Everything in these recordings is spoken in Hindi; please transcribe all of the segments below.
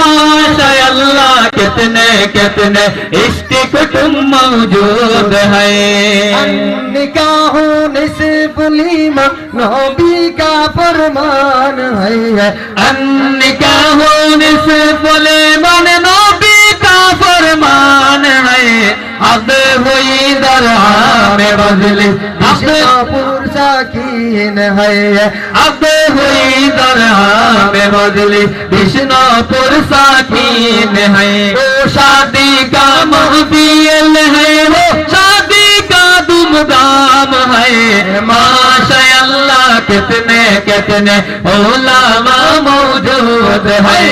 माशाअल्लाह कितने कितने इश्क कुटुंब मौजूद है। निकाह निस्फ लीमा नबी का फरमान है। निकाह निस्फ लीमान नबी का फरमान है। अब हुई दरगाह में बदली बिशनपुर साकीन है। अब हुई दरगाह में बदली बिशनपुर साकीन है। वो शादी का महफिल है, वो शादी का धूमधाम है। माशाअल्लाह कितने कितने उलमा मौजूद है।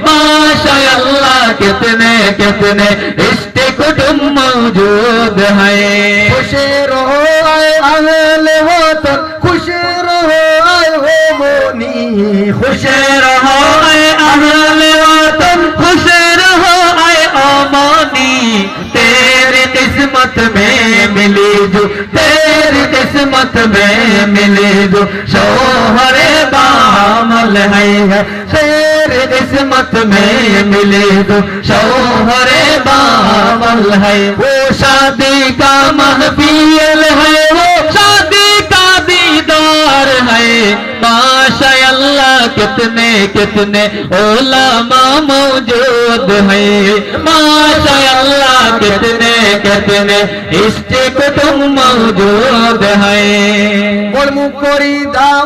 माशाअल्लाह कितने कितने इश्क कुटुंब मौजूद है। खुश रहो आए अहले वतन, खुश रहो आए हो मोनी, खुश रहो आए अहले वतन, खुश रहो आए ओमानी। तेरी किस्मत में मिली जो, तेरी किस्मत में मिली जो शोहरे बामल है। तेरी किस्मत में मिले जो शोहरे बामल है। वो शादी का महफिल है, वो शादी का दीदार है। माशाअल्लाह कितने कितने उलमा मौजूद है। माशाअल्लाह कितने कितने इश्क कुटुंब मौजूद है। मुकरी दाव